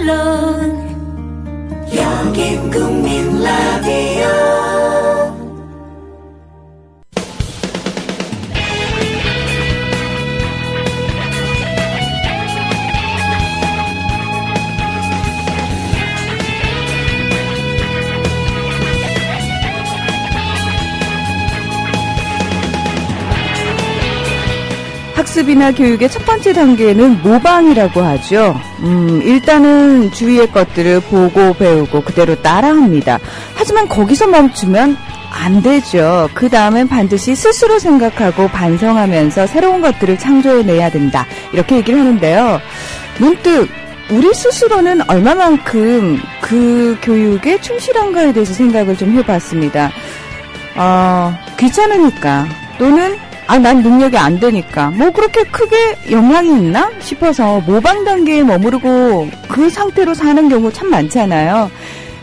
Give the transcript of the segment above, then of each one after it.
물론 여긴 국민 라디오. 학습이나 교육의 첫 번째 단계는 모방이라고 하죠. 일단은 주위의 것들을 보고 배우고 그대로 따라합니다. 하지만 거기서 멈추면 안 되죠. 그 다음엔 반드시 스스로 생각하고 반성하면서 새로운 것들을 창조해내야 된다. 이렇게 얘기를 하는데요. 문득 우리 스스로는 얼마만큼 그 교육에 충실한가에 대해서 생각을 좀 해봤습니다. 귀찮으니까 또는 난 능력이 안 되니까 뭐 그렇게 크게 영향이 있나 싶어서 모방 단계에 머무르고 그 상태로 사는 경우 참 많잖아요.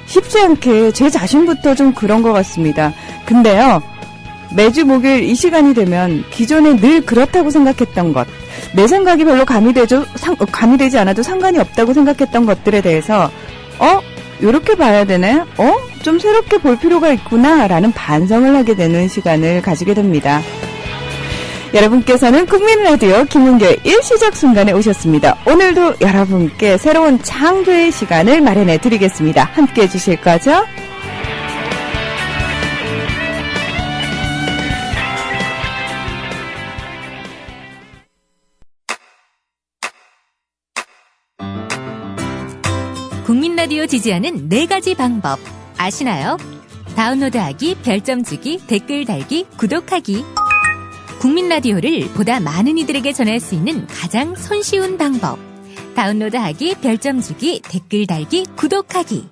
쉽지 않게 제 자신부터 좀 그런 것 같습니다. 근데요, 매주 목요일 이 시간이 되면 기존에 늘 그렇다고 생각했던 것, 내 생각이 별로 가미되지 않아도 상관이 없다고 생각했던 것들에 대해서 요렇게 봐야 되네? 좀 새롭게 볼 필요가 있구나 라는 반성을 하게 되는 시간을 가지게 됩니다. 여러분께서는 국민라디오 김은교의 일시적 순간에 오셨습니다. 오늘도 여러분께 새로운 창조의 시간을 마련해 드리겠습니다. 함께해 주실 거죠? 국민라디오 지지하는 4가지 방법 아시나요? 다운로드하기, 별점 주기, 댓글 달기, 구독하기. 국민라디오를 보다 많은 이들에게 전할 수 있는 가장 손쉬운 방법. 다운로드하기, 별점 주기, 댓글 달기, 구독하기.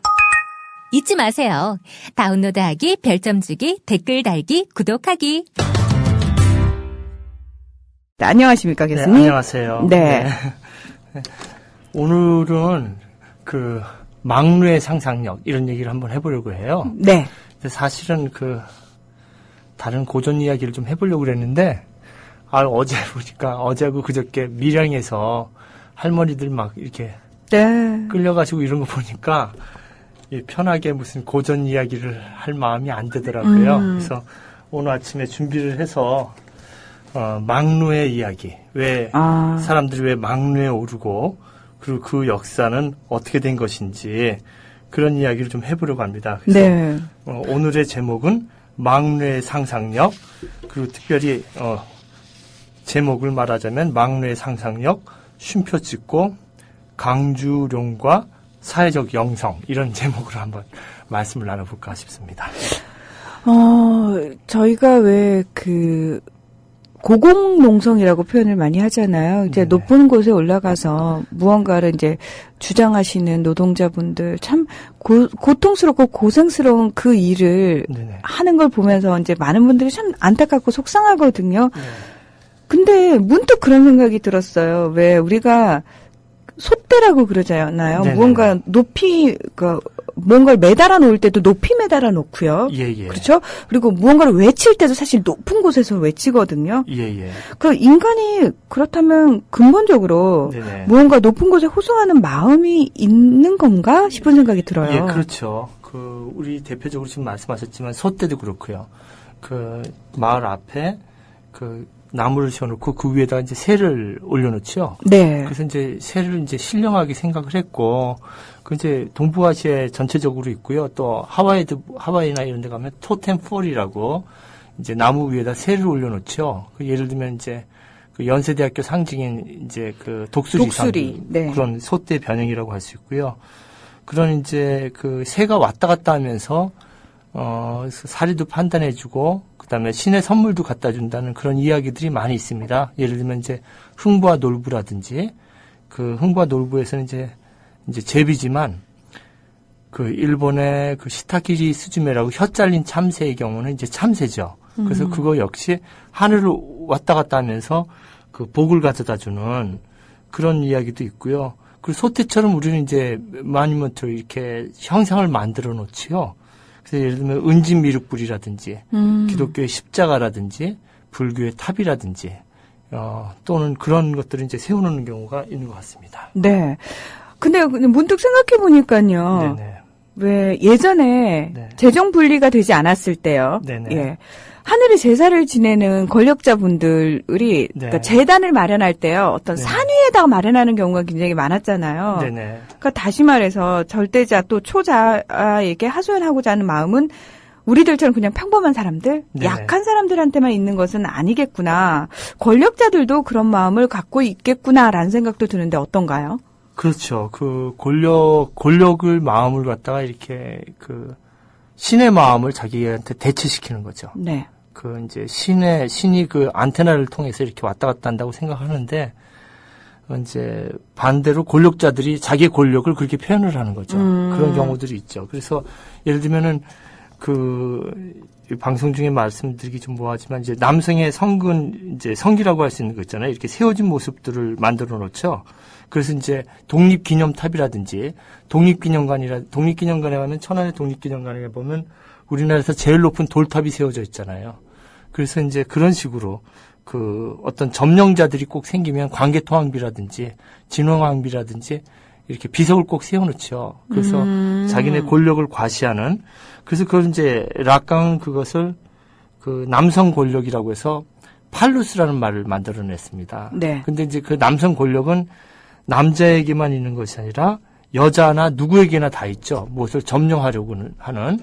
잊지 마세요. 다운로드하기, 별점 주기, 댓글 달기, 구독하기. 네, 안녕하십니까, 교수님? 네, 안녕하세요. 네. 오늘은 막루의 상상력 이런 얘기를 한번 해보려고 해요. 네. 사실은 다른 고전 이야기를 좀 해보려고 그랬는데, 어제 보니까, 어제하고 그저께 밀양에서 할머니들 막 이렇게 네. 끌려가지고 이런 거 보니까, 편하게 무슨 고전 이야기를 할 마음이 안 되더라고요. 그래서 오늘 아침에 준비를 해서, 막루의 이야기. 사람들이 왜 막루에 오르고, 그리고 그 역사는 어떻게 된 것인지, 그런 이야기를 좀 해보려고 합니다. 그래서 네. 오늘의 제목은 막루의 상상력, 그리고 특별히 제목을 말하자면 막루의 상상력, 쉼표 찍고 강주룡과 사회적 영성, 이런 제목으로 한번 말씀을 나눠볼까 싶습니다. 저희가 왜 고공농성이라고 표현을 많이 하잖아요. 이제 높은 곳에 올라가서 무언가를 이제 주장하시는 노동자분들 참 고통스럽고 고생스러운 그 일을 하는 걸 보면서 이제 많은 분들이 참 안타깝고 속상하거든요. 근데 문득 그런 생각이 들었어요. 왜 우리가 솥대라고 그러잖아요. 네네. 무언가 높이 뭔가를 매달아 놓을 때도 높이 매달아 놓고요. 예. 그렇죠? 그리고 무언가를 외칠 때도 사실 높은 곳에서 외치거든요. 예. 그 인간이 그렇다면 근본적으로 네네. 무언가 높은 곳에 호소하는 마음이 있는 건가 싶은 생각이 들어요. 예, 그렇죠. 우리 대표적으로 지금 말씀하셨지만 솥대도 그렇고요. 마을 앞에 나무를 세워놓고 그 위에다 이제 새를 올려놓죠. 네. 그래서 이제 새를 이제 신령하게 생각을 했고, 이제 동부아시아에 전체적으로 있고요. 또 하와이나 이런 데 가면 토템폴이라고 이제 나무 위에다 새를 올려놓죠. 예를 들면 이제 연세대학교 상징인 이제 독수리. 네. 그런 솥대 변형이라고 할 수 있고요. 그런 이제 새가 왔다 갔다 하면서 사리도 판단해주고, 그다음에 신의 선물도 갖다 준다는 그런 이야기들이 많이 있습니다. 예를 들면 이제 흥부와 놀부라든지, 흥부와 놀부에서는 이제 제비지만, 일본의 시타키리 스즈메라고 혀 잘린 참새의 경우는 이제 참새죠. 그래서 그거 역시 하늘을 왔다 갔다 하면서 복을 가져다 주는 그런 이야기도 있고요. 그리고 소태처럼 우리는 이제 마니먼트로 이렇게 형상을 만들어 놓지요. 그래서 예를 들면 은진미륵불이라든지 기독교의 십자가라든지 불교의 탑이라든지 또는 그런 것들을 이제 세워놓는 경우가 있는 것 같습니다. 네. 근데 문득 생각해 보니까요. 네네. 왜 예전에 네. 재정 분리가 되지 않았을 때요. 네네. 예. 하늘의 제사를 지내는 권력자분들이 그러니까 재단을 마련할 때요. 어떤 네. 산 위에다가 마련하는 경우가 굉장히 많았잖아요. 네네. 그러니까 다시 말해서 절대자 또 초자에게 하소연하고자 하는 마음은 우리들처럼 그냥 평범한 사람들, 네네. 약한 사람들한테만 있는 것은 아니겠구나. 권력자들도 그런 마음을 갖고 있겠구나라는 생각도 드는데 어떤가요? 그렇죠. 그 권력을 마음을 갖다가 이렇게 그 신의 마음을 자기한테 대체시키는 거죠. 네. 그 이제 신이 그 안테나를 통해서 이렇게 왔다 갔다 한다고 생각하는데 이제 반대로 권력자들이 자기의 권력을 그렇게 표현을 하는 거죠. 그런 경우들이 있죠. 그래서 예를 들면은 그 방송 중에 말씀드리기 좀 뭐하지만 이제 남성의 이제 성기라고 할 수 있는 거 있잖아요. 이렇게 세워진 모습들을 만들어 놓죠. 그래서 이제 독립기념탑이라든지 독립기념관에 가면 천안의 독립기념관에 보면 우리나라에서 제일 높은 돌탑이 세워져 있잖아요. 그래서 이제 그런 식으로 그 어떤 점령자들이 꼭 생기면 관계통항비라든지 진흥항비라든지 이렇게 비석을 꼭 세워놓죠. 그래서 자기네 권력을 과시하는 그래서 그걸 이제 락강은 그것을 그 남성 권력이라고 해서 팔루스라는 말을 만들어냈습니다. 네. 근데 이제 그 남성 권력은 남자에게만 있는 것이 아니라 여자나 누구에게나 다 있죠. 무엇을 점령하려고 하는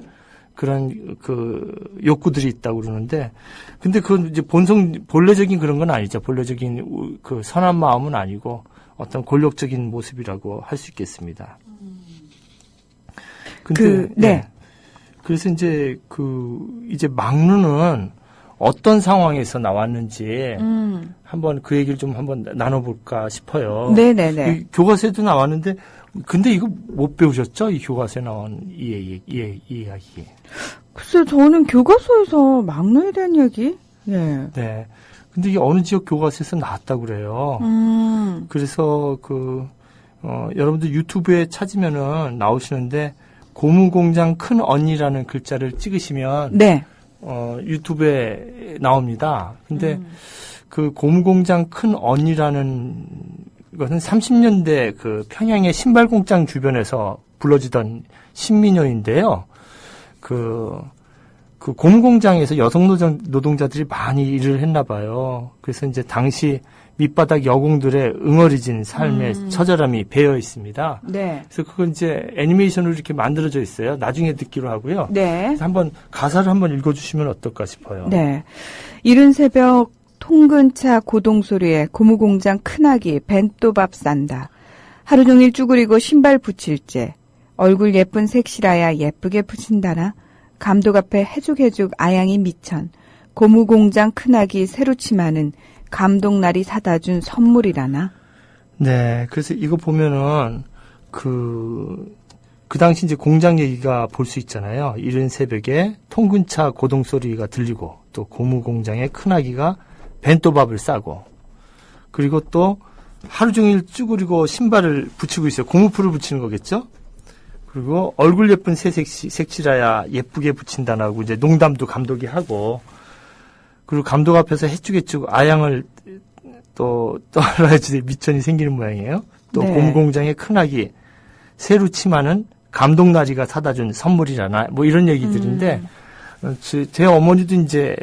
그런 그 욕구들이 있다고 그러는데, 근데 그건 이제 본래적인 그런 건 아니죠. 본래적인 그 선한 마음은 아니고 어떤 권력적인 모습이라고 할 수 있겠습니다. 근데 네. 그래서 이제 이제 막루는 어떤 상황에서 나왔는지 한번 그 얘기를 좀 한번 나눠볼까 싶어요. 네네네. 이 교과서에도 나왔는데 근데 이거 못 배우셨죠? 이 교과서에 나온 이 이야기. 글쎄요, 저는 교과서에서 막루에 대한 얘기? 예. 네. 근데 이게 어느 지역 교과서에서 나왔다고 그래요. 그래서 여러분들 유튜브에 찾으면은 나오시는데 고무공장 큰 언니라는 글자를 찍으시면 네. 유튜브에 나옵니다. 근데 그 고무공장 큰 언니라는 것은 30년대 그 평양의 신발 공장 주변에서 불러지던 신민요인데요. 그 고무공장에서 여성 노동자들이 많이 일을 했나 봐요. 그래서 이제 당시 밑바닥 여공들의 응어리진 삶의 처절함이 배어 있습니다. 네. 그래서 그건 이제 애니메이션으로 이렇게 만들어져 있어요. 나중에 듣기로 하고요. 네. 한번 가사를 한번 읽어주시면 어떨까 싶어요. 네. 이른 새벽 통근차 고동소리에 고무공장 큰아기 벤또밥 싼다. 하루 종일 쭈그리고 신발 붙일째. 얼굴 예쁜 색시라야 예쁘게 붙인다나. 감독 앞에 해죽해죽 아양이 미천. 고무공장 큰아기 새루치마는 감독날이 사다 준 선물이라나. 네. 그래서 이거 보면은 그 당시 이제 공장 얘기가 볼 수 있잖아요. 이른 새벽에 통근차 고동소리가 들리고 또 고무공장의 큰아기가 벤또밥을 싸고 그리고 또 하루 종일 쭈그리고 신발을 붙이고 있어요. 고무풀을 붙이는 거겠죠? 그리고 얼굴 예쁜 색칠라야 예쁘게 붙인다라고 이제 농담도 감독이 하고 그리고 감독 앞에서 해죽해죽 아양을 또 알아야지 미천이 생기는 모양이에요. 또 네. 고무공장의 큰아기 새루치마는 감독나리가 사다 준 선물이라나 뭐 이런 얘기들인데 제 어머니는 이제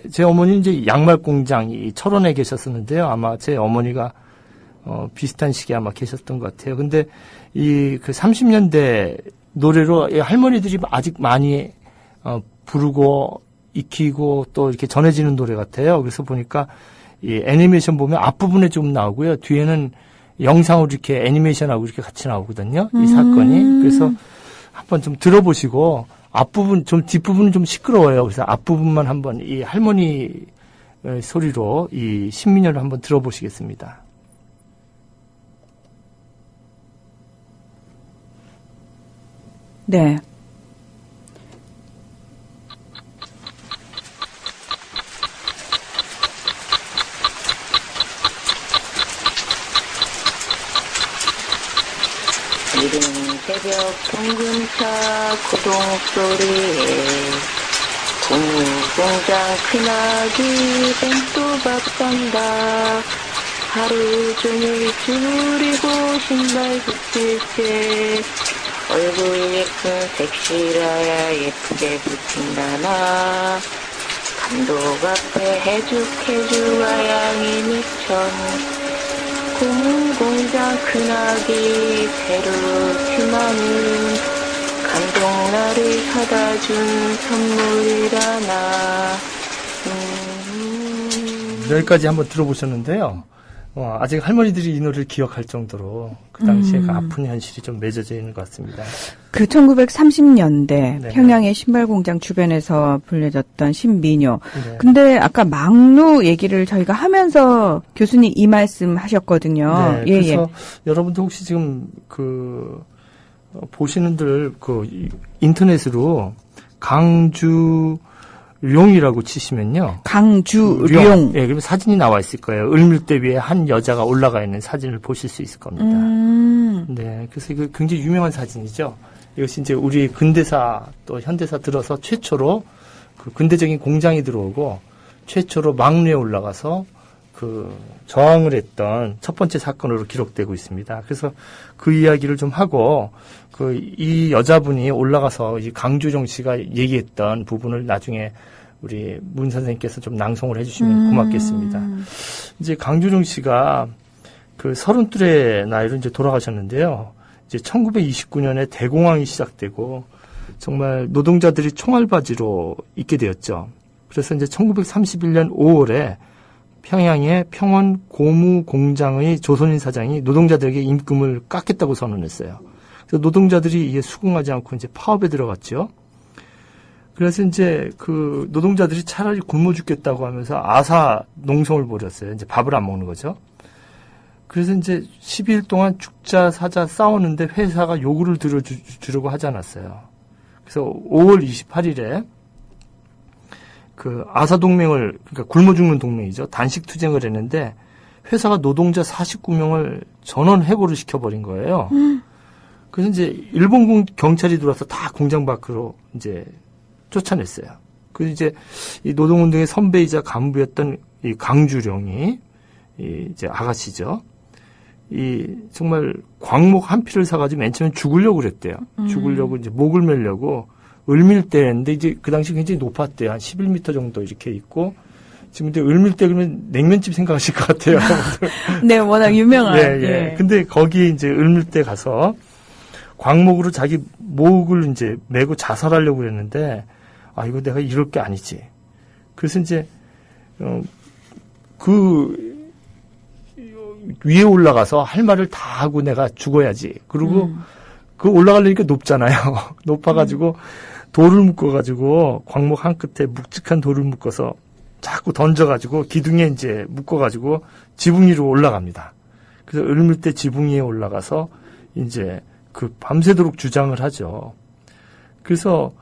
양말 공장 이 철원에 계셨었는데요. 아마 제 어머니가 비슷한 시기에 아마 계셨던 것 같아요. 근데 이 그 30년대 노래로 할머니들이 아직 많이 부르고 익히고 또 이렇게 전해지는 노래 같아요. 그래서 보니까 이 애니메이션 보면 앞부분에 좀 나오고요. 뒤에는 영상으로 이렇게 애니메이션하고 이렇게 같이 나오거든요. 이 사건이. 그래서 한번 좀 들어보시고 앞부분 좀 뒷부분은 좀 시끄러워요. 그래서 앞부분만 한번 이 할머니 소리로 이 신민요를 한번 들어보시겠습니다. 네. 이른 새벽 통근차 고동소리에 고무공장 큰아기 벤또밥 싼다. 하루 종일 줄이고 신발 붙일 때 얼굴 예쁜 섹시라야 예쁘게 붙인다나 감독 앞에 해죽해죽 아양이 미천 고문공장 큰아기 새로 튀마는 감독 나를 사다 준 선물이라나. 여기까지 한번 들어보셨는데요. 아직 할머니들이 이 노래를 기억할 정도로 그 당시에 그 아픈 현실이 좀 맺어져 있는 것 같습니다. 그 1930년대 네. 평양의 신발공장 주변에서 불려졌던 신민요. 네. 근데 아까 막루 얘기를 저희가 하면서 교수님 이 말씀 하셨거든요. 네, 그래서 여러분도 혹시 지금 보시는들 인터넷으로 강주룡이라고 치시면요. 강주룡. 예, 그러면 사진이 나와 있을 거예요. 을밀대 위에 한 여자가 올라가 있는 사진을 보실 수 있을 겁니다. 네, 그래서 이거 굉장히 유명한 사진이죠. 이것이 이제 우리 근대사 또 현대사 들어서 최초로 그 근대적인 공장이 들어오고 최초로 막루에 올라가서 저항을 했던 첫 번째 사건으로 기록되고 있습니다. 그래서 그 이야기를 좀 하고 이 여자분이 올라가서 이 강주종 씨가 얘기했던 부분을 나중에 우리 문 선생님께서 좀 낭송을 해주시면 고맙겠습니다. 이제 강주종 씨가 30의 나이로 이제 돌아가셨는데요. 이제 1929년에 대공황이 시작되고 정말 노동자들이 총알바지로 있게 되었죠. 그래서 이제 1931년 5월에 평양의 평원 고무 공장의 조선인 사장이 노동자들에게 임금을 깎겠다고 선언했어요. 그래서 노동자들이 이에 수긍하지 않고 이제 파업에 들어갔죠. 그래서 이제 노동자들이 차라리 굶어 죽겠다고 하면서 아사 농성을 벌였어요. 이제 밥을 안 먹는 거죠. 그래서 이제 12일 동안 죽자 사자 싸웠는데 회사가 요구를 들어주려고 하지 않았어요. 그래서 5월 28일에 아사동맹을, 그러니까 굶어 죽는 동맹이죠. 단식 투쟁을 했는데 회사가 노동자 49명을 전원 해고를 시켜버린 거예요. 그래서 이제 일본 경찰이 들어와서 다 공장 밖으로 이제 쫓아냈어요. 그래서 이제 이 노동운동의 선배이자 간부였던 이 강주룡이 이제 아가씨죠. 정말 광목 한 필을 사가지고 맨 처음에 죽으려고 그랬대요. 죽으려고 이제 목을 매려고 을밀대였는데 이제 그 당시 굉장히 높았대요. 한 11m 정도 이렇게 있고 지금 근데 을밀대 그러면 냉면집 생각하실 것 같아요. 네, 워낙 유명한. 예. 근데 거기 이제 을밀대 가서 광목으로 자기 목을 이제 메고 자살하려고 그랬는데 이거 내가 이럴 게 아니지. 그래서 이제 위에 올라가서 할 말을 다 하고 내가 죽어야지. 그리고 올라가려니까 높잖아요. 높아가지고 돌을 묶어가지고 광목 한 끝에 묵직한 돌을 묶어서 자꾸 던져가지고 기둥에 이제 묶어가지고 지붕 위로 올라갑니다. 그래서 을밀대 지붕 위에 올라가서 이제 밤새도록 주장을 하죠. 그래서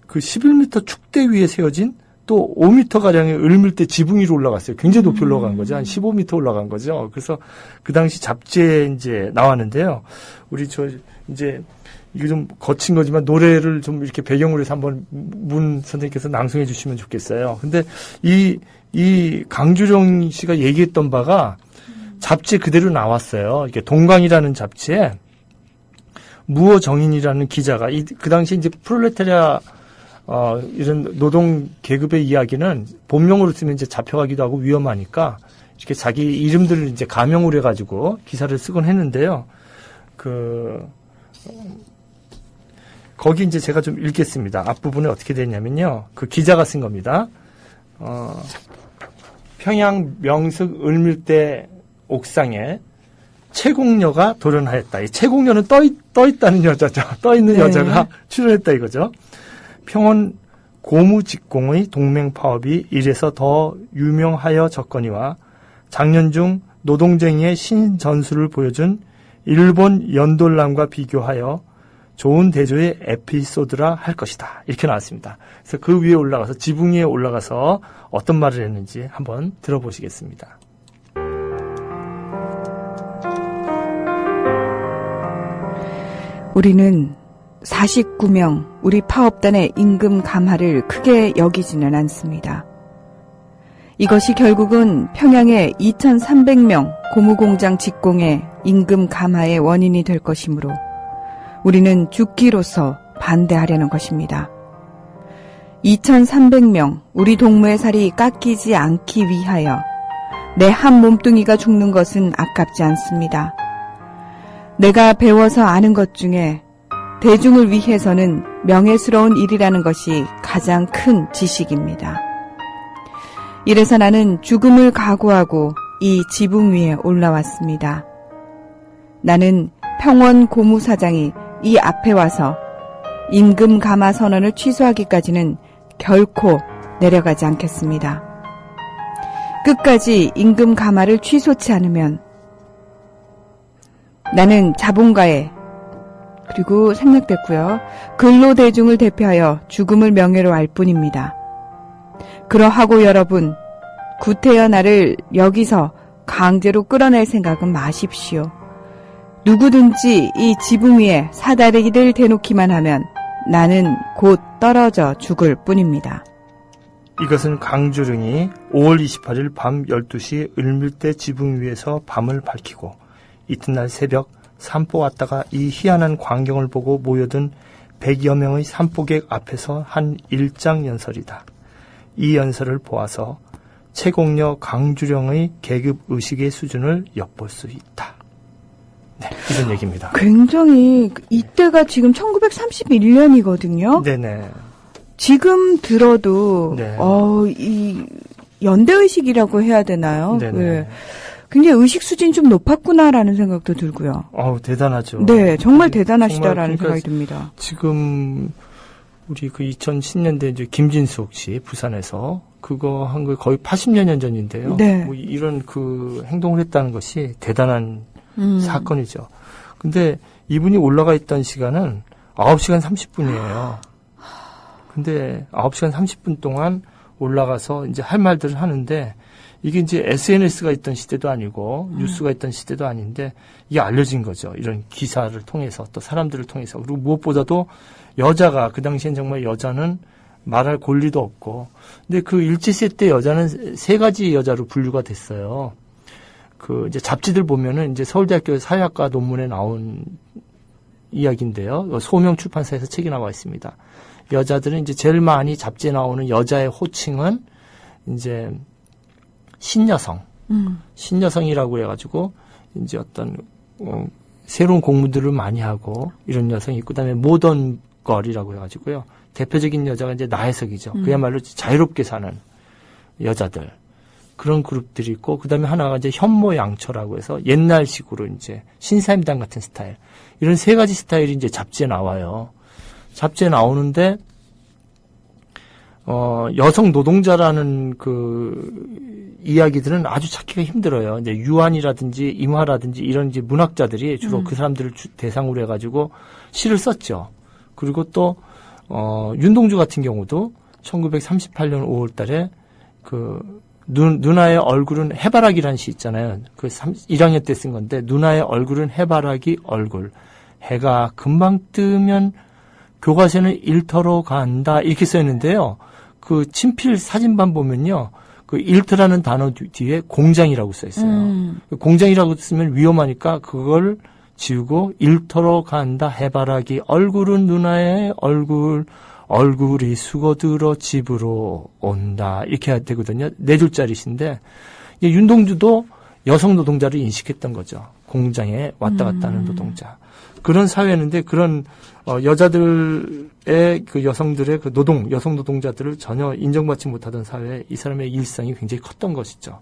11m 축대 위에 세워진 또 5m가량의 을밀대 지붕 위로 올라갔어요. 굉장히 높이 올라간 거죠. 한 15m 올라간 거죠. 그래서 그 당시 잡지에 이제 나왔는데요. 우리 이제 이게 좀 거친 거지만 노래를 좀 이렇게 배경으로 해서 한번 문 선생님께서 낭송해 주시면 좋겠어요. 근데 이 강주룡 씨가 얘기했던 바가 잡지에 그대로 나왔어요. 이게 동강이라는 잡지에 무어정인이라는 기자가 그 당시 이제 프롤레타리아 이런 노동 계급의 이야기는 본명으로 쓰면 이제 잡혀가기도 하고 위험하니까 이렇게 자기 이름들을 이제 가명으로 해가지고 기사를 쓰곤 했는데요. 거기 이제 제가 좀 읽겠습니다. 앞부분에 어떻게 되냐면요. 그 기자가 쓴 겁니다. 평양 명석 을밀대 옥상에 채공녀가 도련하였다. 이 채공녀는 떠 있다는 여자죠. 떠 있는 네. 여자가 출연했다 이거죠. 평원 고무직공의 동맹 파업이 이래서 더 유명하여 졌거니와 작년 중 노동쟁이의 신전술을 보여준 일본 연돌람과 비교하여 좋은 대조의 에피소드라 할 것이다. 이렇게 나왔습니다. 그래서 그 위에 올라가서 지붕 위에 올라가서 어떤 말을 했는지 한번 들어보시겠습니다. 우리는 49명 우리 파업단의 임금 감하를 크게 여기지는 않습니다. 이것이 결국은 평양의 2,300명 고무공장 직공의 임금 감하의 원인이 될 것이므로 우리는 죽기로서 반대하려는 것입니다. 2,300명 우리 동무의 살이 깎이지 않기 위하여 내 한 몸뚱이가 죽는 것은 아깝지 않습니다. 내가 배워서 아는 것 중에 대중을 위해서는 명예스러운 일이라는 것이 가장 큰 지식입니다. 이래서 나는 죽음을 각오하고 이 지붕 위에 올라왔습니다. 나는 평원 고무사장이 이 앞에 와서 임금 감화 선언을 취소하기까지는 결코 내려가지 않겠습니다. 끝까지 임금 감화를 취소치 않으면 나는 자본가에 그리고 생략됐고요. 근로대중을 대표하여 죽음을 명예로 할 뿐입니다. 그러하고 여러분, 구태여 나를 여기서 강제로 끌어낼 생각은 마십시오. 누구든지 이 지붕 위에 사다리를 대놓기만 하면 나는 곧 떨어져 죽을 뿐입니다. 이것은 강주령이 5월 28일 밤 12시 을밀대 지붕 위에서 밤을 밝히고 이튿날 새벽 산보 왔다가 이 희한한 광경을 보고 모여든 100여 명의 산보객 앞에서 한 일장 연설이다. 이 연설을 보아서 채공녀 강주령의 계급 의식의 수준을 엿볼 수 있다. 네, 이런 얘기입니다. 굉장히 이때가 지금 1931년이거든요. 네네. 지금 들어도 네. 이 연대의식이라고 해야 되나요? 네네. 네. 굉장히 의식 수준이 좀 높았구나라는 생각도 들고요. 대단하죠. 네, 정말 대단하시다라는 정말 생각이 듭니다. 지금 우리 그 2010년대 이제 김진숙 씨 부산에서 그거 한 거 거의 80년 전인데요. 네. 뭐 이런 그 행동을 했다는 것이 대단한 사건이죠. 근데 이분이 올라가 있던 시간은 9시간 30분이에요. 근데 9시간 30분 동안 올라가서 이제 할 말들을 하는데 이게 이제 SNS가 있던 시대도 아니고 뉴스가 있던 시대도 아닌데 이게 알려진 거죠. 이런 기사를 통해서 또 사람들을 통해서. 그리고 무엇보다도 여자가 그 당시엔 정말 여자는 말할 권리도 없고 근데 그 일제시대 때 여자는 세 가지 여자로 분류가 됐어요. 그 이제 잡지들 보면은 이제 서울대학교 사회학과 논문에 나온 이야기인데요. 소명 출판사에서 책이 나와 있습니다. 여자들은 이제 제일 많이 잡지에 나오는 여자의 호칭은 이제 신여성, 신여성이라고 해가지고 이제 어떤 새로운 공부들을 많이 하고 이런 여성이 있고 그다음에 모던 걸이라고 해가지고요. 대표적인 여자가 이제 나혜석이죠. 그야말로 자유롭게 사는 여자들. 그런 그룹들이 있고, 그 다음에 하나가 이제 현모양처라고 해서 옛날식으로 이제 신사임당 같은 스타일. 이런 세 가지 스타일이 이제 잡지에 나와요. 잡지에 나오는데, 여성 노동자라는 그 이야기들은 아주 찾기가 힘들어요. 이제 유한이라든지 임화라든지 이런 이제 문학자들이 주로 그 사람들을 대상으로 해가지고 시를 썼죠. 그리고 또, 윤동주 같은 경우도 1938년 5월 달에 누나의 얼굴은 해바라기라는 시 있잖아요. 그 1학년 때 쓴 건데 누나의 얼굴은 해바라기 얼굴. 해가 금방 뜨면 교과서는 일터로 간다 이렇게 써 있는데요. 그 친필 사진반 보면요. 그 일터라는 단어 뒤에 공장이라고 써 있어요. 공장이라고 쓰면 위험하니까 그걸 지우고 일터로 간다 해바라기 얼굴은 누나의 얼굴. 얼굴이 수고들어 집으로 온다. 이렇게 해야 되거든요. 4줄짜리 시인데 윤동주도 여성 노동자를 인식했던 거죠. 공장에 왔다 갔다 하는 노동자. 그런 사회였는데 그런 여자들의 그 여성들의 그 여성 노동자들을 전혀 인정받지 못하던 사회에 이 사람의 일상이 굉장히 컸던 것이죠.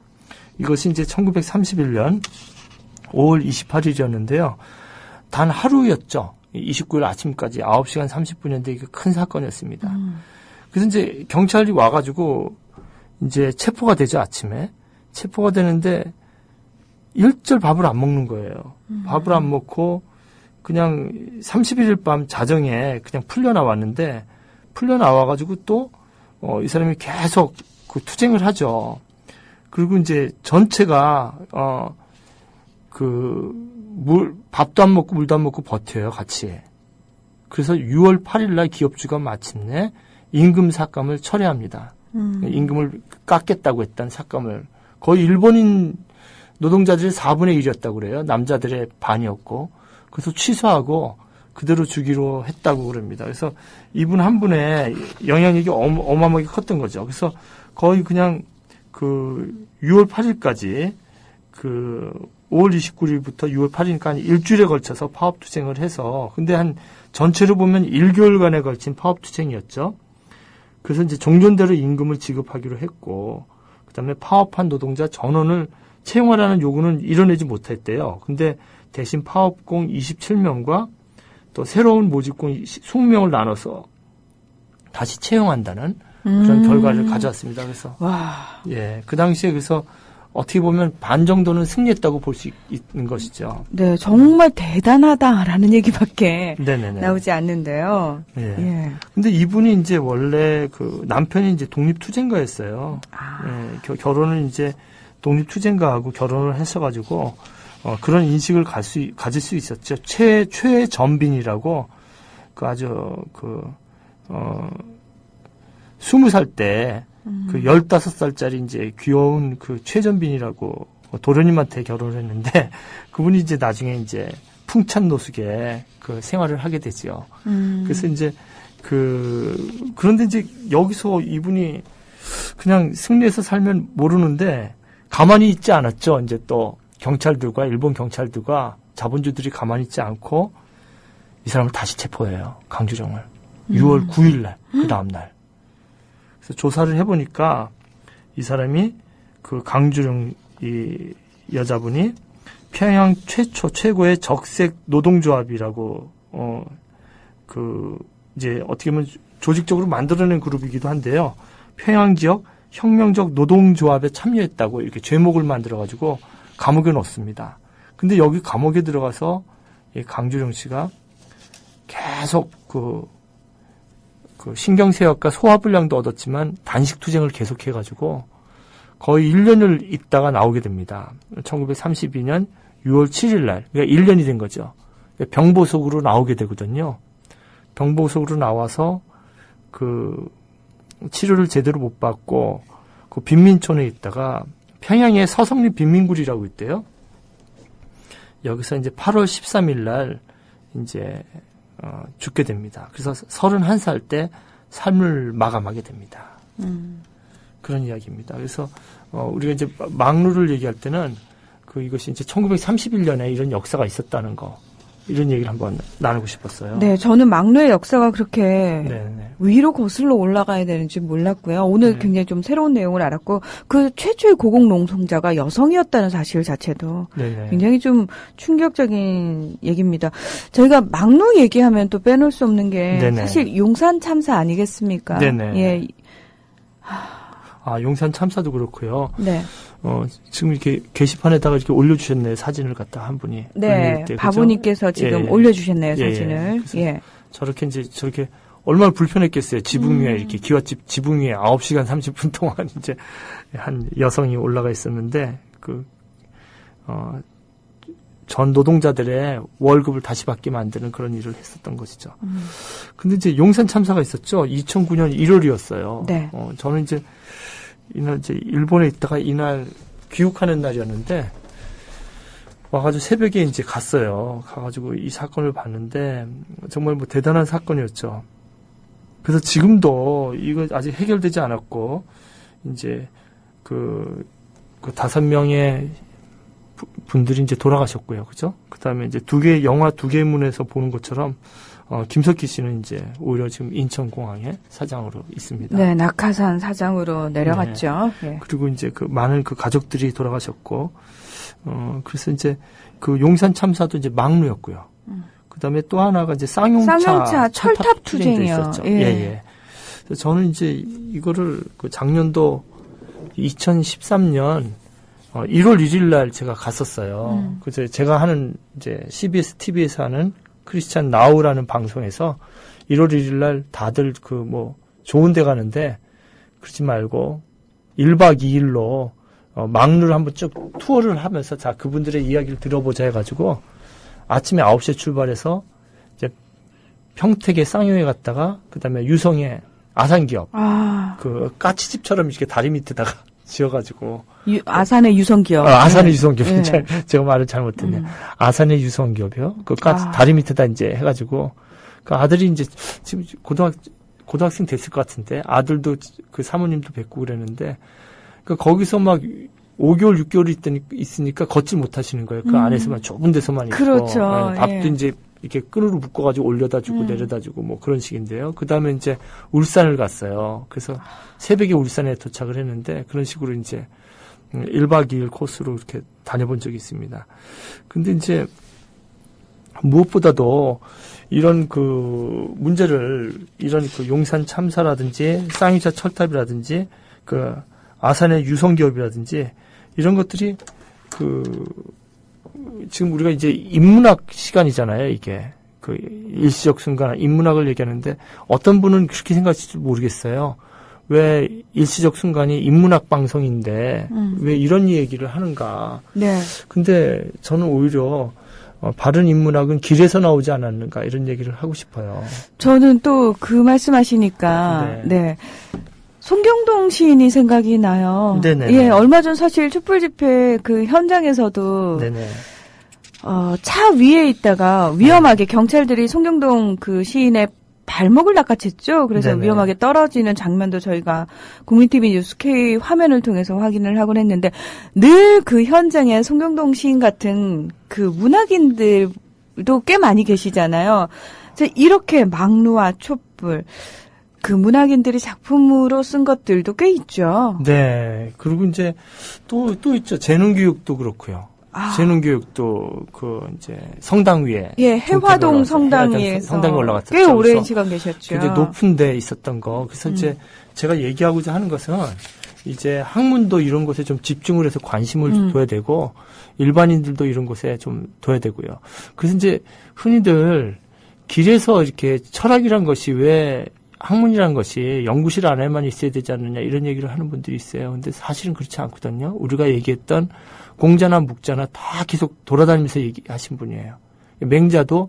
이것이 이제 1931년 5월 28일이었는데요. 단 하루였죠. 29일 아침까지 9시간 30분인데 이게 큰 사건이었습니다. 그래서 이제 경찰이 와가지고 이제 체포가 되죠, 아침에. 체포가 되는데 일절 밥을 안 먹는 거예요. 밥을 안 먹고 그냥 31일 밤 자정에 그냥 풀려나왔는데 풀려나와가지고 또 이 사람이 계속 그 투쟁을 하죠. 그리고 이제 전체가 밥도 안 먹고 물도 안 먹고 버텨요, 같이. 그래서 6월 8일 날 기업주가 마침내 임금 삭감을 철회합니다. 임금을 깎겠다고 했던 삭감을 거의 일본인 노동자들의 4분의 1이었다고 그래요. 남자들의 반이었고. 그래서 취소하고 그대로 주기로 했다고 그럽니다. 그래서 이분 한 분의 영향력이 어마어마하게 컸던 거죠. 그래서 거의 그냥 그 6월 8일까지 그 5월 29일부터 6월 8일까지 일주일에 걸쳐서 파업투쟁을 해서 근데 한 전체로 보면 1개월간에 걸친 파업투쟁이었죠. 그래서 이제 종전대로 임금을 지급하기로 했고 그다음에 파업한 노동자 전원을 채용하라는 요구는 이뤄내지 못했대요. 근데 대신 파업공 27명과 또 새로운 모집공 20명을 나눠서 다시 채용한다는 그런 결과를 가져왔습니다. 그래서 와. 예, 그 당시에 그래서 어떻게 보면 반 정도는 승리했다고 볼 수 있는 것이죠. 네, 정말 대단하다라는 얘기밖에 네네네. 나오지 않는데요. 예. 예. 근데 이분이 이제 원래 그 남편이 이제 독립투쟁가였어요. 예, 결혼을 이제 독립투쟁가하고 결혼을 했어가지고 그런 인식을 가질 수 있었죠. 최전빈이라고 그 아주 20살 때 그 15살짜리 이제 귀여운 그 최전빈이라고 도련님한테 결혼을 했는데 그분이 이제 나중에 이제 풍찬 노숙에 그 생활을 하게 되죠. 그래서 이제 그런데 이제 여기서 이분이 그냥 승리해서 살면 모르는데 가만히 있지 않았죠. 이제 또 경찰들과 일본 경찰들과 자본주들이 가만히 있지 않고 이 사람을 다시 체포해요. 강주정을. 6월 9일 날, 그 다음 날. 그래서 조사를 해보니까 이 사람이 그 강주령 이 여자분이 평양 최고의 적색 노동조합이라고 이제 어떻게 보면 조직적으로 만들어낸 그룹이기도 한데요. 평양 지역 혁명적 노동조합에 참여했다고 이렇게 죄목을 만들어가지고 감옥에 넣습니다. 근데 여기 감옥에 들어가서 이 강주령 씨가 계속 그 신경쇠약과 소화불량도 얻었지만 단식투쟁을 계속해가지고 거의 1년을 있다가 나오게 됩니다. 1932년 6월 7일 날, 그러니까 1년이 된 거죠. 병보석으로 나오게 되거든요. 병보석으로 나와서 그 치료를 제대로 못 받고 그 빈민촌에 있다가 평양에 서성리 빈민굴이라고 있대요. 여기서 이제 8월 13일 날 이제 죽게 됩니다. 그래서 31살 때 삶을 마감하게 됩니다. 그런 이야기입니다. 그래서 우리가 이제 막루를 얘기할 때는 이것이 이제 1931년에 이런 역사가 있었다는 거, 이런 얘기를 한번 나누고 싶었어요. 네, 저는 막루의 역사가 그렇게 네네. 위로 거슬러 올라가야 되는지 몰랐고요. 오늘 네. 굉장히 좀 새로운 내용을 알았고, 그 최초의 고공농성자가 여성이었다는 사실 자체도 네네. 굉장히 좀 충격적인 얘기입니다. 저희가 막루 얘기하면 또 빼놓을 수 없는 게 네네. 사실 용산 참사 아니겠습니까? 네네. 예. 용산 참사도 그렇고요. 네. 지금 이렇게 게시판에다가 이렇게 올려주셨네요. 사진을 갖다 한 분이. 네. 때, 바보님께서 지금 예. 올려주셨네요, 예, 예. 사진을. 그래서 예. 저렇게 얼마나 불편했겠어요. 지붕 위에 이렇게 기와집 지붕 위에 9시간 30분 동안 이제 한 여성이 올라가 있었는데 전 노동자들의 월급을 다시 받게 만드는 그런 일을 했었던 것이죠. 근데 이제 용산 참사가 있었죠. 2009년 1월이었어요. 네. 저는 이제 이날 이제 일본에 있다가 이날 귀국하는 날이었는데 와가지고 새벽에 이제 갔어요. 가가지고 이 사건을 봤는데 정말 뭐 대단한 사건이었죠. 그래서 지금도 이거 아직 해결되지 않았고 이제 그 5명의 분들이 이제 돌아가셨고요. 그죠? 그 다음에 이제 영화 두 개의 문에서 보는 것처럼, 김석희 씨는 이제 오히려 지금 인천공항에 사장으로 있습니다. 네, 낙하산 사장으로 내려갔죠. 네. 예. 그리고 이제 많은 가족들이 돌아가셨고, 그래서 이제 용산 참사도 이제 막루였고요. 그 다음에 또 하나가 이제 쌍용차 철탑 투쟁이요. 있었죠. 예. 예. 그래서 저는 이제 이거를 작년도 2013년 1월 1일 날 제가 갔었어요. 그래서 제가 하는 이제 CBS TV에서 하는 크리스찬 나우라는 방송에서 1월 1일 날 다들 좋은 데 가는데 그러지 말고 1박 2일로 막루를 한번 쭉 투어를 하면서 자, 그분들의 이야기를 들어보자 해가지고 아침에 9시에 출발해서 이제 평택에 쌍용에 갔다가 그 다음에 유성에 아산기업. 아, 그 까치집처럼 이렇게 다리 밑에다가 지어가지고. 아산의 유성기업. 아산의 유성기업. 네. 제가 말을 잘못했네. 아산의 유성기업이요. 그 다리 밑에다 이제 해가지고. 그 아들이 이제 지금 고등학생 됐을 것 같은데, 아들도 그 사모님도 뵙고 그랬는데, 그 거기서 막 5개월, 6개월 있으니까 걷질 못하시는 거예요. 그 안에서만, 좁은 데서만 있고. 그렇죠. 네, 밥도 예. 이제 이렇게 끈으로 묶어가지고 올려다 주고 내려다 주고 뭐 그런 식인데요. 그 다음에 이제 울산을 갔어요. 그래서 새벽에 울산에 도착을 했는데, 그런 식으로 이제 1박 2일 코스로 이렇게 다녀본 적이 있습니다. 근데 이제 무엇보다도 이런 그 문제를, 이런 그 용산 참사라든지 쌍용차 철탑이라든지 그 아산의 유성기업이라든지 이런 것들이 그 지금 우리가 이제 인문학 시간이잖아요. 이게 그 일시적 순간 인문학을 얘기하는데 어떤 분은 그렇게 생각하실지 모르겠어요. 왜 일시적 순간이 인문학 방송인데 왜 이런 얘기를 하는가. 네. 근데 저는 오히려 바른 인문학은 길에서 나오지 않았는가 이런 얘기를 하고 싶어요. 저는 또 그 말씀하시니까, 네. 송경동 시인이 생각이 나요. 네네. 예, 얼마 전 사실 촛불 집회 그 현장에서도, 네네. 차 위에 있다가 위험하게 경찰들이 송경동 그 시인의 발목을 낚아챘죠. 그래서 네네. 위험하게 떨어지는 장면도 저희가 국민TV 뉴스 K 화면을 통해서 확인을 하곤 했는데, 늘 그 현장에 송경동 시인 같은 그 문학인들도 꽤 많이 계시잖아요. 이렇게 막루와 촛불, 그 문학인들이 작품으로 쓴 것들도 꽤 있죠. 네. 그리고 이제 또 있죠. 재능교육도 그렇고요. 재능교육도 그 이제 성당 위에. 예, 해화동 성당에 올라갔었죠. 꽤 오랜 시간 계셨죠. 굉장히 높은 데 있었던 거. 그래서 이제 제가 얘기하고자 하는 것은 이제 학문도 이런 곳에 좀 집중을 해서 관심을 둬야 되고 일반인들도 이런 곳에 좀 둬야 되고요. 그래서 이제 흔히들 길에서 이렇게 철학이란 것이 왜 학문이라는 것이 연구실 안에만 있어야 되지 않느냐 이런 얘기를 하는 분들이 있어요. 근데 사실은 그렇지 않거든요. 우리가 얘기했던 공자나 묵자나 다 계속 돌아다니면서 얘기하신 분이에요. 맹자도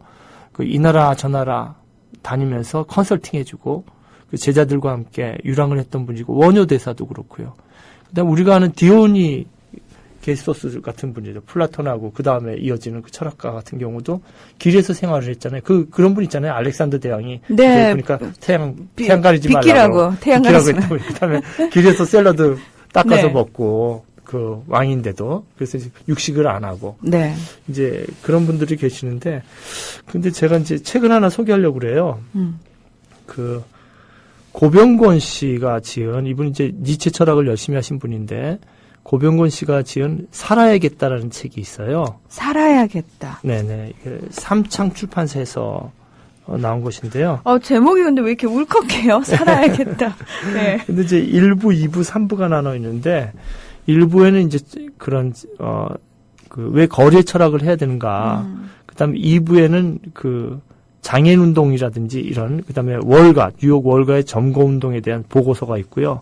그 이 나라 저 나라 다니면서 컨설팅 해주고 그 제자들과 함께 유랑을 했던 분이고 원효 대사도 그렇고요. 그다음 우리가 아는 디오니 게스토스 같은 분이죠. 플라톤하고 그 다음에 이어지는 그 철학가 같은 경우도 길에서 생활을 했잖아요. 그런 분 있잖아요. 알렉산더 대왕이. 네. 그러니까 태양 가리지 말라고. 비키라고. 태양 가리지 말라고. 그 다음에 길에서 샐러드 닦아서 네. 먹고 그 왕인데도 그래서 육식을 안 하고. 네. 이제 그런 분들이 계시는데 근데 제가 이제 책을 하나 소개하려고 그래요. 그 고병권 씨가 지은 이분 이제 니체 철학을 열심히 하신 분인데 고병권 씨가 지은 살아야겠다라는 책이 있어요. 살아야겠다. 네네. 이게 삼창 출판사에서 나온 것인데요. 제목이 근데 왜 이렇게 울컥해요? 살아야겠다. 네. 근데 이제 1부, 2부, 3부가 나눠 있는데 1부에는 이제 그런 그 왜 거리의 철학을 해야 되는가. 그다음에 2부에는 그 장애인 운동이라든지 이런 그다음에 월가, 뉴욕 월가의 점거 운동에 대한 보고서가 있고요.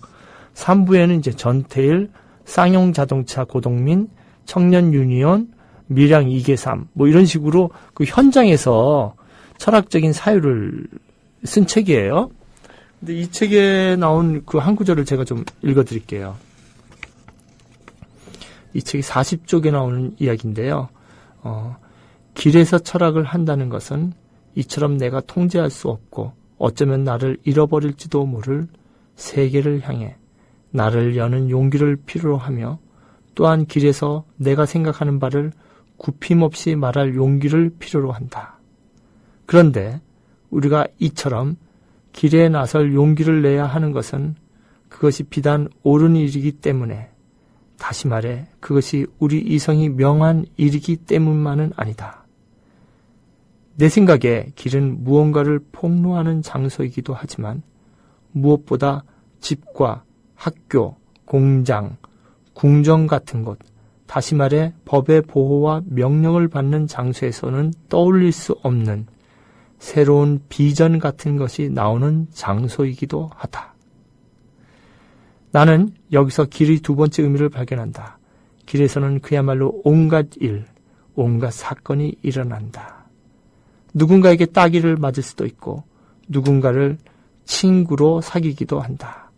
3부에는 이제 전태일 쌍용 자동차 고동민, 청년 유니온, 밀양 2개3 뭐 이런 식으로 그 현장에서 철학적인 사유를 쓴 책이에요. 근데 이 책에 나온 그 한 구절을 제가 좀 읽어드릴게요. 이 책이 40쪽에 나오는 이야기인데요. 길에서 철학을 한다는 것은 이처럼 내가 통제할 수 없고 어쩌면 나를 잃어버릴지도 모를 세계를 향해 나를 여는 용기를 필요로 하며 또한 길에서 내가 생각하는 바를 굽힘없이 말할 용기를 필요로 한다. 그런데 우리가 이처럼 길에 나설 용기를 내야 하는 것은 그것이 비단 옳은 일이기 때문에 다시 말해 그것이 우리 이성이 명한 일이기 때문만은 아니다. 내 생각에 길은 무언가를 폭로하는 장소이기도 하지만 무엇보다 집과 학교, 공장, 궁정 같은 곳, 다시 말해 법의 보호와 명령을 받는 장소에서는 떠올릴 수 없는 새로운 비전 같은 것이 나오는 장소이기도 하다. 나는 여기서 길의 두 번째 의미를 발견한다. 길에서는 그야말로 온갖 일, 온갖 사건이 일어난다. 누군가에게 따귀를 맞을 수도 있고 누군가를 친구로 사귀기도 한다.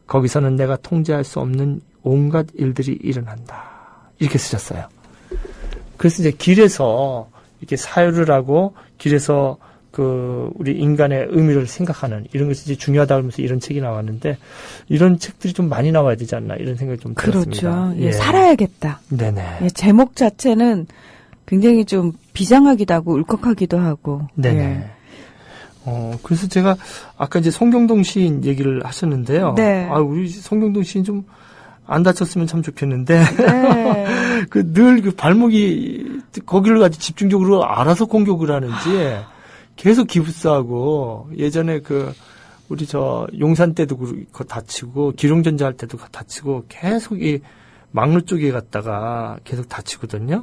거기서는 내가 통제할 수 없는 온갖 일들이 일어난다. 이렇게 쓰셨어요. 그래서 이제 길에서 이렇게 사유를 하고 길에서 우리 인간의 의미를 생각하는 이런 것이 이제 중요하다 그러면서 이런 책이 나왔는데 이런 책들이 좀 많이 나와야 되지 않나 이런 생각이 좀 들었습니다. 그렇죠. 예, 살아야겠다. 네네. 예, 제목 자체는 굉장히 좀 비장하기도 하고 울컥하기도 하고. 네네. 예. 그래서 제가 아까 이제 송경동 시인 얘기를 하셨는데요. 네. 우리 송경동 시인 좀 안 다쳤으면 참 좋겠는데. 네. 늘 발목이 거기를 가지고 집중적으로 알아서 공격을 하는지 계속 기부스하고 예전에 우리 용산 때도 다치고 기룡전자 할 때도 다치고 계속 이 막루 쪽에 갔다가 계속 다치거든요.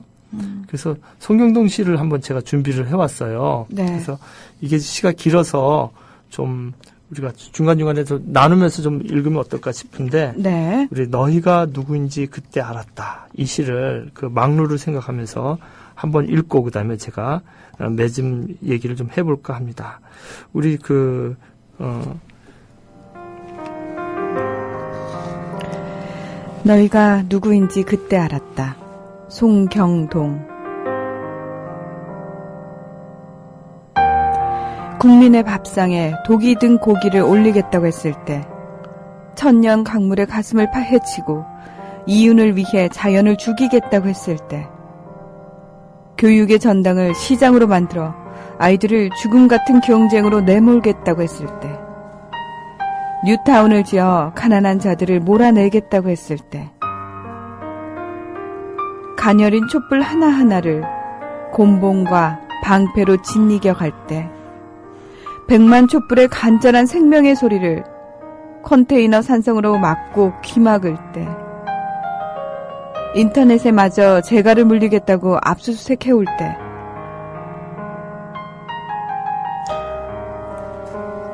그래서 송경동 시를 한번 제가 준비를 해왔어요. 네. 그래서 이게 시가 길어서 좀 우리가 중간중간에 나누면서 좀 읽으면 어떨까 싶은데 네. 우리 너희가 누구인지 그때 알았다. 이 시를 막루를 생각하면서 한번 읽고 그다음에 제가 매점 얘기를 좀 해볼까 합니다. 우리 너희가 누구인지 그때 알았다. 송경동. 국민의 밥상에 독이 든 고기를 올리겠다고 했을 때, 천년 강물의 가슴을 파헤치고 이윤을 위해 자연을 죽이겠다고 했을 때, 교육의 전당을 시장으로 만들어 아이들을 죽음 같은 경쟁으로 내몰겠다고 했을 때, 뉴타운을 지어 가난한 자들을 몰아내겠다고 했을 때, 가녀린 촛불 하나하나를 곤봉과 방패로 짓이겨 갈 때, 100만 촛불의 간절한 생명의 소리를 컨테이너 산성으로 막고 귀막을 때, 인터넷에 마저 재갈을 물리겠다고 압수수색 해올 때,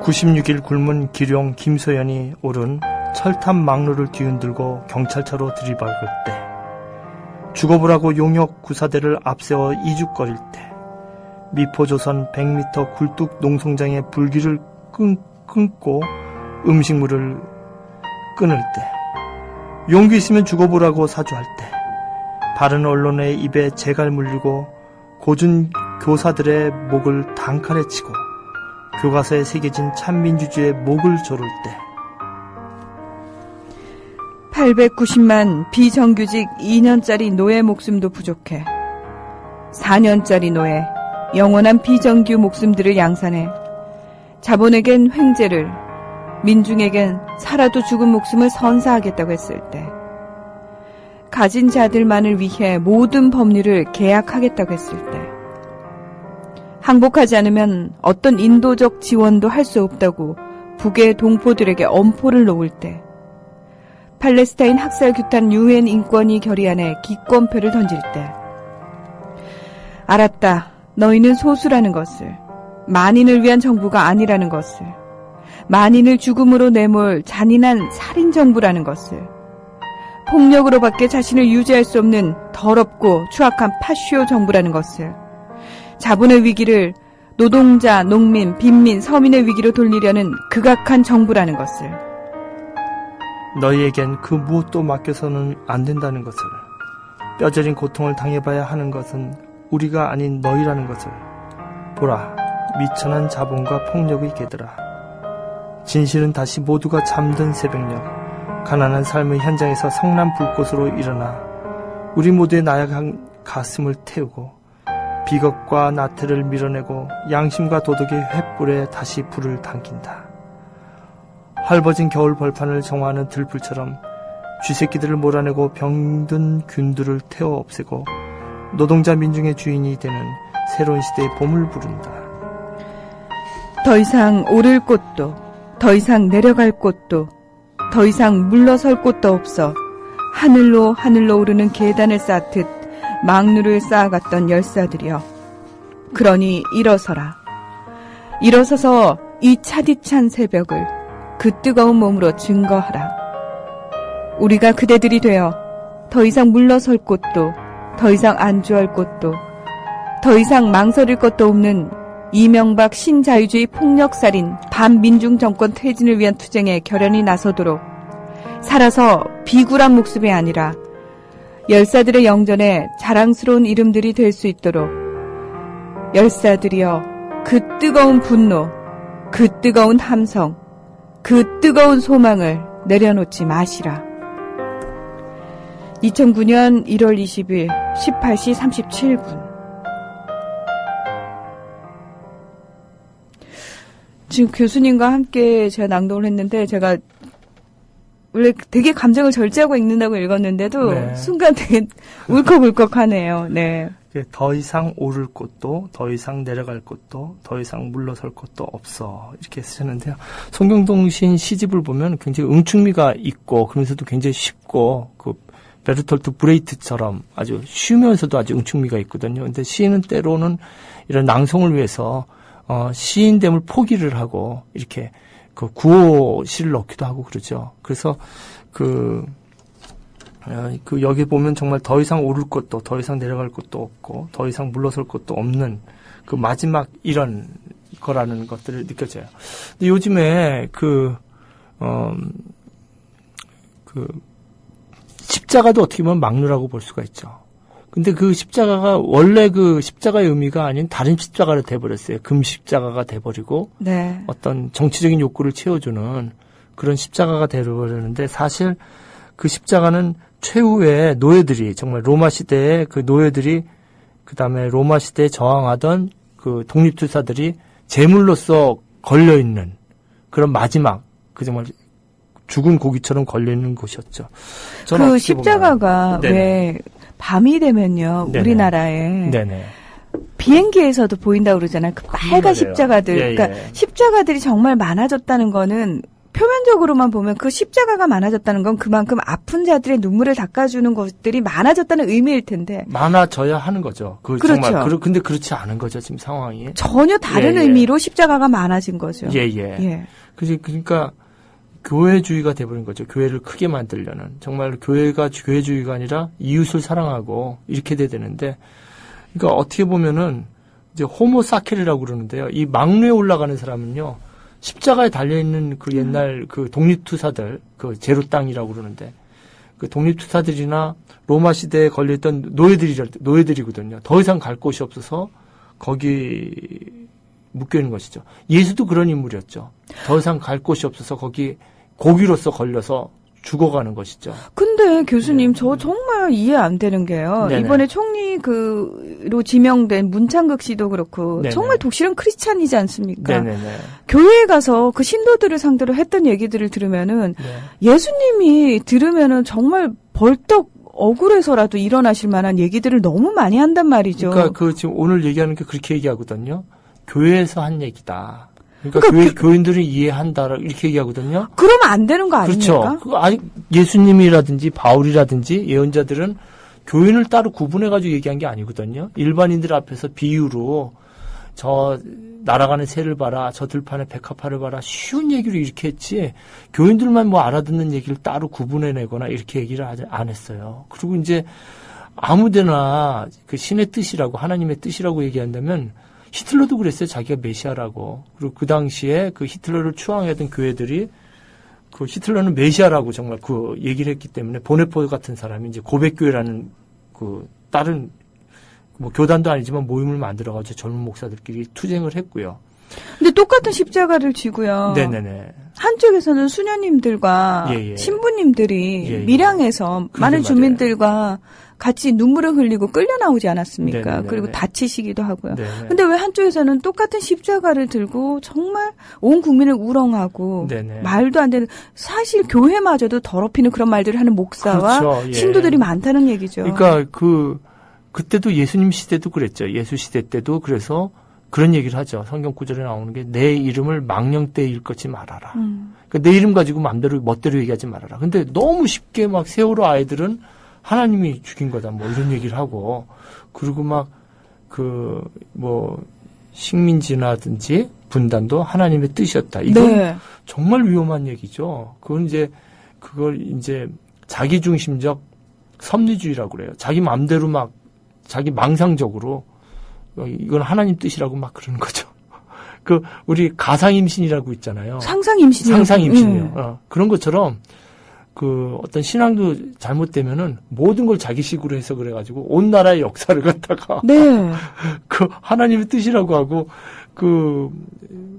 96일 굶은 기룡 김소연이 오른 철탑 막루를 뒤흔들고 경찰차로 들이박을 때, 죽어보라고 용역 구사대를 앞세워 이죽거릴 때, 미포조선 100m 굴뚝 농성장의 불길을 끊고 음식물을 끊을 때, 용기 있으면 죽어보라고 사주할 때, 바른 언론의 입에 재갈 물리고 고준 교사들의 목을 단칼에 치고 교과서에 새겨진 참민주주의의 목을 조를 때, 890만 비정규직 2년짜리 노예 목숨도 부족해 4년짜리 노예, 영원한 비정규 목숨들을 양산해 자본에겐 횡재를, 민중에겐 살아도 죽은 목숨을 선사하겠다고 했을 때, 가진 자들만을 위해 모든 법률을 계약하겠다고 했을 때, 항복하지 않으면 어떤 인도적 지원도 할 수 없다고 북의 동포들에게 엄포를 놓을 때, 팔레스타인 학살 규탄 유엔 인권위 결의안에 기권표를 던질 때, 알았다. 너희는 소수라는 것을, 만인을 위한 정부가 아니라는 것을, 만인을 죽음으로 내몰 잔인한 살인정부라는 것을, 폭력으로밖에 자신을 유지할 수 없는 더럽고 추악한 파쇼 정부라는 것을, 자본의 위기를 노동자, 농민, 빈민, 서민의 위기로 돌리려는 극악한 정부라는 것을, 너희에겐 그 무엇도 맡겨서는 안 된다는 것을, 뼈저린 고통을 당해봐야 하는 것은 우리가 아닌 너희라는 것을, 보라, 미천한 자본과 폭력의 개들아. 진실은 다시 모두가 잠든 새벽녘, 가난한 삶의 현장에서 성난 불꽃으로 일어나 우리 모두의 나약한 가슴을 태우고 비겁과 나태를 밀어내고 양심과 도덕의 횃불에 다시 불을 당긴다. 헐벗은 겨울 벌판을 정화하는 들불처럼 쥐새끼들을 몰아내고 병든 균들을 태워 없애고 노동자 민중의 주인이 되는 새로운 시대의 봄을 부른다. 더 이상 오를 곳도, 더 이상 내려갈 곳도, 더 이상 물러설 곳도 없어 하늘로 오르는 계단을 쌓듯 막루를 쌓아갔던 열사들이여, 그러니 일어서라. 일어서서 이 차디찬 새벽을 그 뜨거운 몸으로 증거하라. 우리가 그대들이 되어 더 이상 물러설 곳도, 더 이상 안주할 곳도, 더 이상 망설일 것도 없는 이명박 신자유주의 폭력살인 반민중 정권 퇴진을 위한 투쟁에 결연히 나서도록 살아서 비굴한 목숨이 아니라 열사들의 영전에 자랑스러운 이름들이 될 수 있도록 열사들이여 그 뜨거운 분노, 그 뜨거운 함성, 그 뜨거운 소망을 내려놓지 마시라. 2009년 1월 20일 18시 37분. 지금 교수님과 함께 제가 낭독을 했는데 제가 원래 되게 감정을 절제하고 읽는다고 읽었는데도 네. 순간 되게 울컥울컥하네요. 네. 더 이상 오를 곳도, 더 이상 내려갈 곳도, 더 이상 물러설 곳도 없어. 이렇게 쓰셨는데요. 송경동 시인 시집을 보면 굉장히 응축미가 있고, 그러면서도 굉장히 쉽고, 베르톨트 브레이트처럼 아주 쉬우면서도 아주 응축미가 있거든요. 근데 시인은 때로는 이런 낭송을 위해서, 시인됨을 포기를 하고, 이렇게, 구호시를 넣기도 하고 그러죠. 그래서, 여기 보면 정말 더 이상 오를 것도, 더 이상 내려갈 것도 없고, 더 이상 물러설 것도 없는 그 마지막 이런 거라는 것들을 느껴져요. 근데 요즘에 십자가도 어떻게 보면 막루라고 볼 수가 있죠. 근데 그 십자가가 원래 그 십자가의 의미가 아닌 다른 십자가를 돼버렸어요. 금십자가가 돼버리고, 네. 어떤 정치적인 욕구를 채워주는 그런 십자가가 돼버렸는데 사실 그 십자가는 최후의 노예들이 정말 로마 시대의 그 노예들이 그다음에 로마 시대에 저항하던 그 독립투사들이 제물로서 걸려 있는 그런 마지막 그 정말 죽은 고기처럼 걸려 있는 곳이었죠. 그 십자가가 왜 밤이 되면요 네네. 우리나라에 네네. 비행기에서도 보인다고 그러잖아요. 그 빨간 맞아요. 십자가들. 예, 그러니까 예. 십자가들이 정말 많아졌다는 거는 표면적으로만 보면 그 십자가가 많아졌다는 건 그만큼 아픈 자들의 눈물을 닦아주는 것들이 많아졌다는 의미일 텐데. 많아져야 하는 거죠. 그렇죠. 정말 근데 그렇지 않은 거죠, 지금 상황이. 전혀 다른 예, 예. 의미로 십자가가 많아진 거죠. 예. 예. 그러니까 교회주의가 돼버린 거죠. 교회를 크게 만들려는. 정말 교회가 교회주의가 아니라 이웃을 사랑하고 이렇게 돼야 되는데, 그러니까 어떻게 보면은 이제 호모사케르라고 그러는데요. 이 막루에 올라가는 사람은요, 십자가에 달려있는 그 옛날 그 독립투사들, 그 제로 땅이라고 그러는데, 그 독립투사들이나 로마 시대에 걸려있던 노예들이거든요. 더 이상 갈 곳이 없어서 거기 묶여있는 것이죠. 예수도 그런 인물이었죠. 더 이상 갈 곳이 없어서 거기 고기로서 걸려서 죽어가는 것이죠. 근데 교수님, 저 정말 이해 안 되는 게요. 네네. 이번에 총리로 지명된 문창극 씨도 그렇고, 네네. 정말 독실한 크리스찬이지 않습니까? 네네네. 교회에 가서 그 신도들을 상대로 했던 얘기들을 들으면은, 네. 예수님이 들으면은 정말 벌떡 억울해서라도 일어나실 만한 얘기들을 너무 많이 한단 말이죠. 그러니까 지금 오늘 얘기하는 게 그렇게 얘기하거든요. 교회에서 한 얘기다. 그러니까 교인들이 이해한다 이렇게 얘기하거든요. 그러면 안 되는 거 아닙니까? 그렇죠. 예수님이라든지 바울이라든지 예언자들은 교인을 따로 구분해가지고 얘기한 게 아니거든요. 일반인들 앞에서 비유로 저 날아가는 새를 봐라, 저 들판의 백합화를 봐라, 쉬운 얘기로 이렇게 했지 교인들만 뭐 알아듣는 얘기를 따로 구분해내거나 이렇게 얘기를 안 했어요. 그리고 이제 아무데나 그 신의 뜻이라고 하나님의 뜻이라고 얘기한다면 히틀러도 그랬어요. 자기가 메시아라고. 그리고 그 당시에 그 히틀러를 추앙하던 교회들이 그 히틀러는 메시아라고 정말 그 얘기를 했기 때문에 보네포 같은 사람이 이제 고백교회라는 그 다른 뭐 교단도 아니지만 모임을 만들어가지고 젊은 목사들끼리 투쟁을 했고요. 근데 똑같은 십자가를 쥐고요. 네네네. 한쪽에서는 수녀님들과 예, 예. 신부님들이 예, 예. 밀양에서 많은 맞아요. 주민들과 같이 눈물을 흘리고 끌려 나오지 않았습니까? 네네네네. 그리고 다치시기도 하고요. 네네. 근데 왜 한쪽에서는 똑같은 십자가를 들고 정말 온 국민을 우롱하고 네네. 말도 안 되는 사실 교회마저도 더럽히는 그런 말들을 하는 목사와 그렇죠. 예. 신도들이 많다는 얘기죠. 그러니까 그때도 예수님 시대도 그랬죠. 예수 시대 때도 그래서 그런 얘기를 하죠. 성경 구절에 나오는 게 내 이름을 망령되이 일컫지 말아라. 그러니까 내 이름 가지고 마음대로 멋대로 얘기하지 말아라. 근데 너무 쉽게 막 세월호 아이들은 하나님이 죽인 거다. 뭐 이런 얘기를 하고 그리고 막 식민지라든지 분단도 하나님의 뜻이었다. 이건 네. 정말 위험한 얘기죠. 그걸 이제 자기중심적 섭리주의라고 그래요. 자기 마음대로 막 자기 망상적으로 이건 하나님 뜻이라고 막 그러는 거죠. 우리 가상임신이라고 있잖아요. 상상임신이요. 상상임신이요. 그런 것처럼 어떤 신앙도 잘못되면은 모든 걸 자기식으로 해석을 해가지고 온 나라의 역사를 갖다가 네. 하나님의 뜻이라고 하고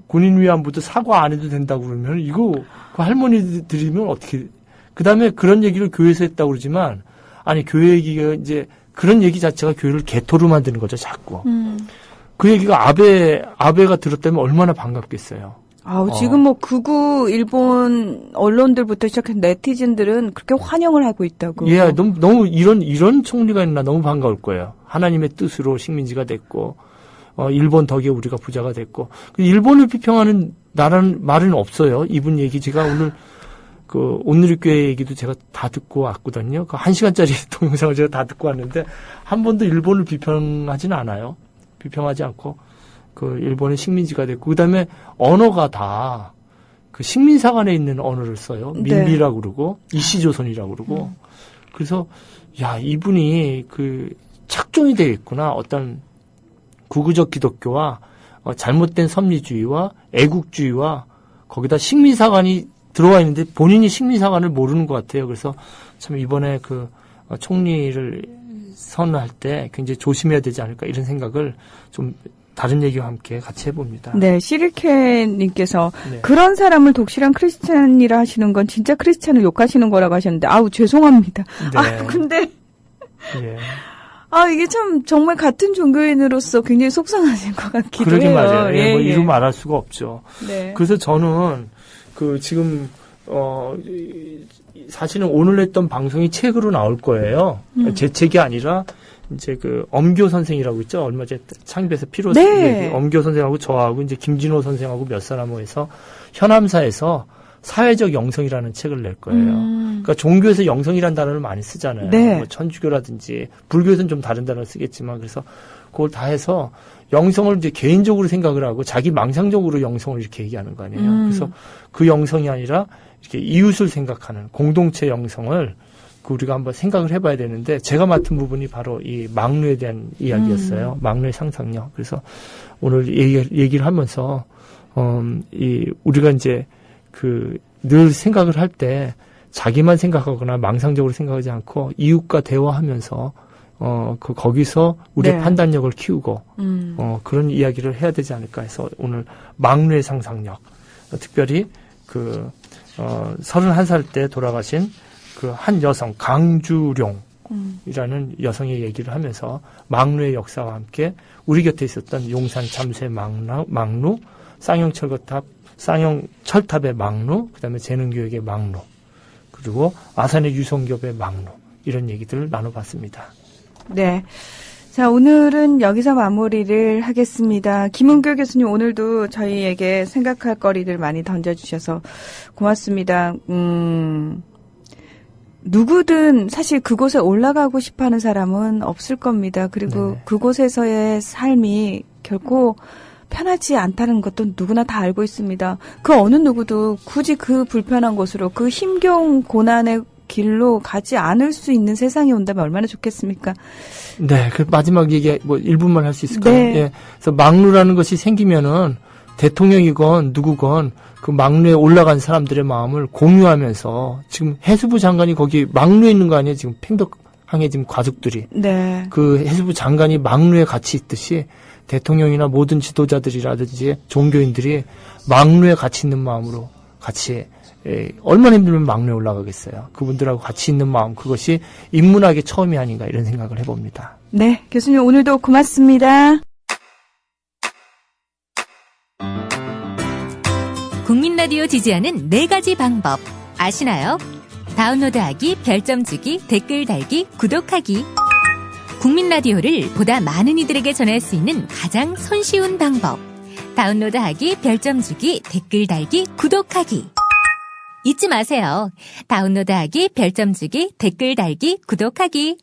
군인 위안부도 사과 안 해도 된다고 그러면 이거 할머니들이면 어떻게 그 다음에 그런 얘기를 교회에서 했다고 그러지만 아니 교회 얘기가 이제 그런 얘기 자체가 교회를 개토로 만드는 거죠 자꾸. 그 얘기가 아베가 들었다면 얼마나 반갑겠어요. 지금 극우 일본 언론들부터 시작해서 네티즌들은 그렇게 환영을 하고 있다고. 예, 너무 이런 총리가 있나 너무 반가울 거예요. 하나님의 뜻으로 식민지가 됐고, 일본 덕에 우리가 부자가 됐고, 일본을 비평하는 나라는 말은 없어요. 이분 얘기 제가 오늘 오늘의 교회 얘기도 제가 다 듣고 왔거든요. 1시간짜리 동영상을 제가 다 듣고 왔는데 한 번도 일본을 비평하지는 않아요. 비평하지 않고. 일본의 식민지가 됐고, 그 다음에 언어가 다 식민사관에 있는 언어를 써요. 민비라고 그러고, 이시조선이라고 그러고. 그래서, 이분이 착종이 되어 있구나. 어떤 구구적 기독교와 잘못된 섭리주의와 애국주의와 거기다 식민사관이 들어와 있는데 본인이 식민사관을 모르는 것 같아요. 그래서 참 이번에 총리를 선언할 때 굉장히 조심해야 되지 않을까 이런 생각을 좀 다른 얘기와 함께 같이 해봅니다. 네, 시리케님께서 그런 사람을 독실한 크리스찬이라 하시는 건 진짜 크리스찬을 욕하시는 거라고 하셨는데 죄송합니다. 네. 근데 예. 이게 참 정말 같은 종교인으로서 굉장히 속상하신 것 같기도 그러게 해요. 말이에요. 이루 말할 수가 없죠. 네. 그래서 저는 지금 사실은 오늘 했던 방송이 책으로 나올 거예요. 제 책이 아니라 이제 엄교 선생이라고 있죠. 얼마 전에 창립해서 피로 엄교 선생하고 저하고 이제 김진호 선생하고 몇 사람 해서 현암사에서 사회적 영성이라는 책을 낼 거예요. 그러니까 종교에서 영성이라는 단어를 많이 쓰잖아요. 네. 뭐 천주교라든지 불교에서는 좀 다른 단어를 쓰겠지만 그래서 그걸 다 해서 영성을 이제 개인적으로 생각을 하고 자기 망상적으로 영성을 이렇게 얘기하는 거 아니에요. 그래서 그 영성이 아니라 이렇게 이웃을 생각하는 공동체 영성을 우리가 한번 생각을 해봐야 되는데 제가 맡은 부분이 바로 이 막루에 대한 이야기였어요. 막루의 상상력. 그래서 오늘 얘기를 하면서 우리가 이제 늘 생각을 할 때 자기만 생각하거나 망상적으로 생각하지 않고 이웃과 대화하면서 거기서 우리의 판단력을 키우고 그런 이야기를 해야 되지 않을까 해서 오늘 막루의 상상력, 특별히 31살 때 돌아가신 한 여성 강주룡이라는 여성의 얘기를 하면서 막루의 역사와 함께 우리 곁에 있었던 용산 잠수의 막루, 쌍용철탑의 막루, 그다음에 재능교육의 막루, 그리고 아산의 유성교배의 막루 이런 얘기들을 나눠봤습니다. 네. 자, 오늘은 여기서 마무리를 하겠습니다. 김은교 교수님 오늘도 저희에게 생각할 거리들 많이 던져주셔서 고맙습니다. 누구든 사실 그곳에 올라가고 싶어하는 사람은 없을 겁니다. 그리고 그곳에서의 삶이 결코 편하지 않다는 것도 누구나 다 알고 있습니다. 그 어느 누구도 굳이 그 불편한 곳으로 그 힘겨운 고난의 길로 가지 않을 수 있는 세상이 온다면 얼마나 좋겠습니까? 네, 마지막 얘기 1분만 할 수 있을까요? 네. 예. 그래서 막루라는 것이 생기면은 대통령이건 누구건 그 막루에 올라간 사람들의 마음을 공유하면서 지금 해수부 장관이 거기 막루에 있는 거 아니에요? 지금 팽덕항에 지금 가족들이. 네. 그 해수부 장관이 막루에 같이 있듯이 대통령이나 모든 지도자들이라든지 종교인들이 막루에 같이 있는 마음으로 같이 얼마나 힘들면 막루에 올라가겠어요. 그분들하고 같이 있는 마음, 그것이 인문학의 처음이 아닌가 이런 생각을 해봅니다. 네, 교수님 오늘도 고맙습니다. 국민 라디오 지지하는 4가지 방법 아시나요? 다운로드하기, 별점 주기, 댓글 달기, 구독하기. 국민 라디오를 보다 많은 이들에게 전할 수 있는 가장 손쉬운 방법. 다운로드하기, 별점 주기, 댓글 달기, 구독하기. 잊지 마세요. 다운로드하기, 별점 주기, 댓글 달기, 구독하기.